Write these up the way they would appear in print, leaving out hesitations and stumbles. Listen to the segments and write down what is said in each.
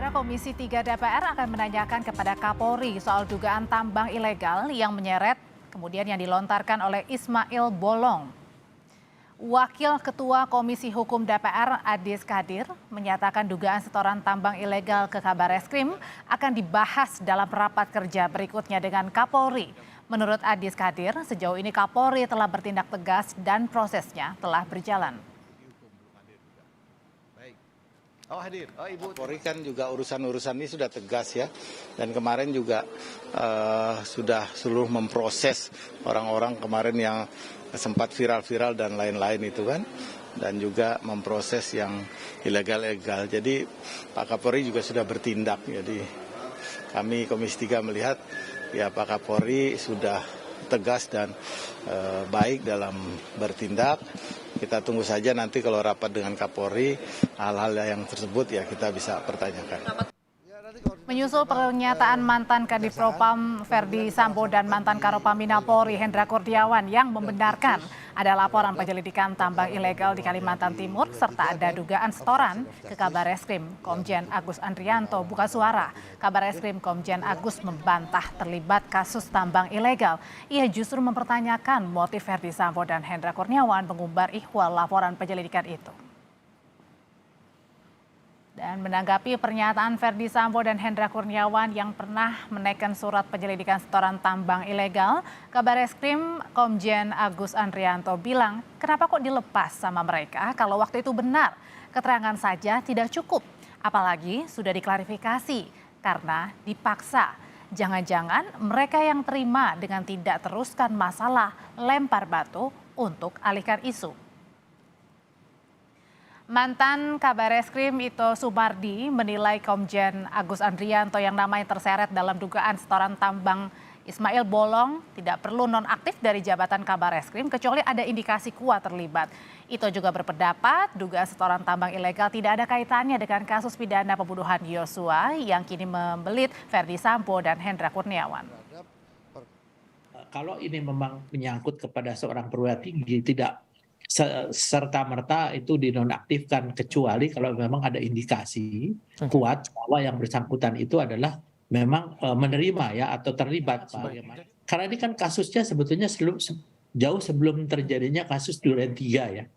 Saudara Komisi 3 DPR akan menanyakan kepada Kapolri soal dugaan tambang ilegal yang menyeret kemudian yang dilontarkan oleh Ismail Bolong. Wakil Ketua Komisi Hukum DPR Adis Kadir menyatakan dugaan setoran tambang ilegal ke Kabareskrim akan dibahas dalam rapat kerja berikutnya dengan Kapolri. Menurut Adis Kadir, sejauh ini Kapolri telah bertindak tegas dan prosesnya telah berjalan. Ibu Polri kan juga urusan-urusan ini sudah tegas ya, dan kemarin juga sudah seluruh memproses orang-orang kemarin yang sempat viral-viral dan lain-lain itu kan, dan juga memproses yang ilegal-ilegal. Jadi Pak Kapolri juga sudah bertindak. Jadi kami Komisi 3 melihat ya Pak Kapolri sudah tegas dan baik dalam bertindak. Kita tunggu saja nanti kalau rapat dengan Kapolri, hal-hal yang tersebut ya kita bisa pertanyakan. Menyusul pernyataan mantan Kadif Propam Ferdi Sambo dan mantan Karopaminal Polri Hendra Kurniawan yang membenarkan ada laporan penyelidikan tambang ilegal di Kalimantan Timur serta ada dugaan setoran ke Kabareskrim, Komjen Agus Andrianto buka suara. Kabareskrim Komjen Agus membantah terlibat kasus tambang ilegal. Ia justru mempertanyakan motif Ferdi Sambo dan Hendra Kurniawan mengumbar ihwal laporan penyelidikan itu. Dan menanggapi pernyataan Ferdi Sambo dan Hendra Kurniawan yang pernah menaikkan surat penyelidikan setoran tambang ilegal, Kabareskrim Komjen Agus Andrianto bilang, kenapa kok dilepas sama mereka kalau waktu itu benar? Keterangan saja tidak cukup, apalagi sudah diklarifikasi karena dipaksa. Jangan-jangan mereka yang terima dengan tidak teruskan masalah lempar batu untuk alihkan isu. Mantan Kabareskrim Ito Sumardi menilai Komjen Agus Andrianto yang namanya terseret dalam dugaan setoran tambang Ismail Bolong tidak perlu nonaktif dari jabatan Kabareskrim kecuali ada indikasi kuat terlibat. Ito juga berpendapat dugaan setoran tambang ilegal tidak ada kaitannya dengan kasus pidana pembunuhan Yosua yang kini membelit Ferdi Sambo dan Hendra Kurniawan. Kalau ini memang menyangkut kepada seorang perwira tinggi, tidak serta-merta itu dinonaktifkan kecuali kalau memang ada indikasi kuat bahwa yang bersangkutan itu adalah memang menerima ya atau terlibat. Karena ini kan kasusnya sebetulnya jauh sebelum terjadinya kasus Duren 3 ya.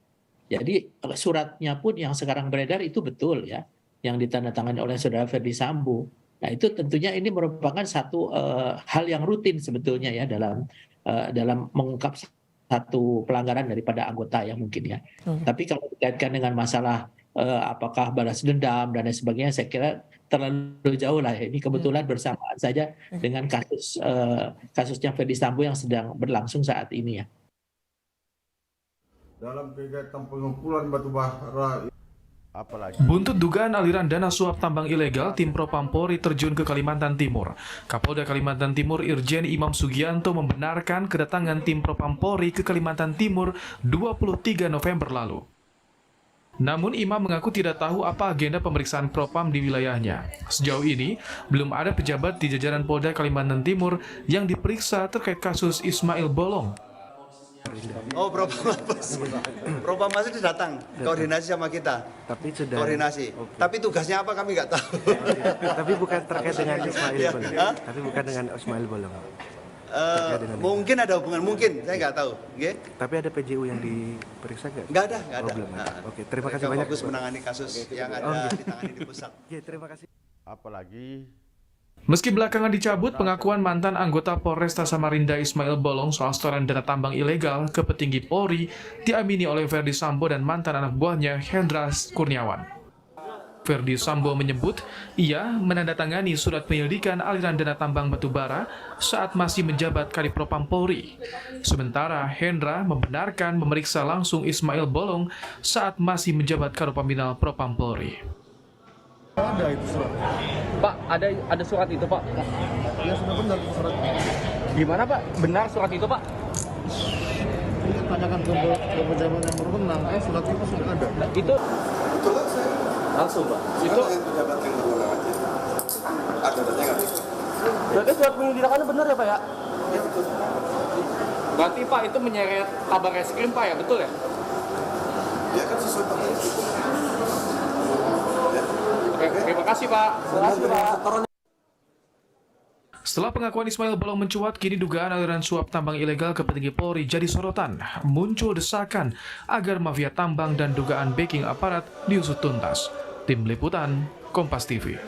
Jadi suratnya pun yang sekarang beredar itu betul ya, yang ditandatangani oleh saudara Ferdi Sambo. Nah itu tentunya ini merupakan satu hal yang rutin sebetulnya ya dalam mengungkap satu pelanggaran daripada anggota ya mungkin ya. Tapi kalau dikaitkan dengan masalah apakah balas dendam dan lain sebagainya, saya kira terlalu jauh lah. Ini kebetulan bersamaan saja dengan kasusnya Ferdi Sambo yang sedang berlangsung saat ini ya. Dalam kegiatan pengumpulan batu bara. Buntut dugaan aliran dana suap tambang ilegal, tim Propam Polri terjun ke Kalimantan Timur. Kapolda Kalimantan Timur Irjen Imam Sugianto membenarkan kedatangan tim Propam Polri ke Kalimantan Timur 23 November lalu. Namun Imam mengaku tidak tahu apa agenda pemeriksaan Propam di wilayahnya. Sejauh ini, belum ada pejabat di jajaran Polda Kalimantan Timur yang diperiksa terkait kasus Ismail Bolong. Oh, Propam masih datang koordinasi sama kita. Tapi sudah koordinasi. Okay. Tapi tugasnya apa kami nggak tahu. Tapi bukan terkait dengan Ismail Bolong. Tapi bukan dengan Ismail Bolong. Mungkin ada hubungan, mungkin saya nggak tahu. Okay? Tapi ada PJU yang diperiksa nggak? Nggak ada. Belum ada. Oke, terima kasih banyak. Fokus menangani kasus yang ada ditangani di pusat. Terima kasih. Apalagi Meski belakangan dicabut pengakuan mantan anggota Polresta Samarinda Ismail Bolong soal setoran dana tambang ilegal ke petinggi Polri diamini oleh Ferdi Sambo dan mantan anak buahnya Hendra Kurniawan. Ferdi Sambo menyebut ia menandatangani surat penyelidikan aliran dana tambang batubara saat masih menjabat Kadipropam Polri. Sementara Hendra membenarkan memeriksa langsung Ismail Bolong saat masih menjabat Karopaminal Propam Polri. Ada itu surat. Pak, ada surat itu, Pak? ya sudah benar surat. Gimana, Pak? Benar surat itu, Pak? Tanyakan ke pejabat yang berwenang, surat itu sudah ada. Itu betul kan saya? langsung, Pak. Itu pejabat yang berwenang aja. Ada datanya nggak bisa. Berarti surat penyelidikannya benar ya, Pak ya? Ya betul. Berarti Pak itu menyeret Kabareskrim, Pak ya, betul ya? Ya kan sesuai dengan itu. Terima kasih Pak. Setelah pengakuan Ismail Bolong mencuat, kini dugaan aliran suap tambang ilegal ke petinggi Polri jadi sorotan. Muncul desakan agar mafia tambang dan dugaan backing aparat diusut tuntas. Tim Liputan, Kompas TV.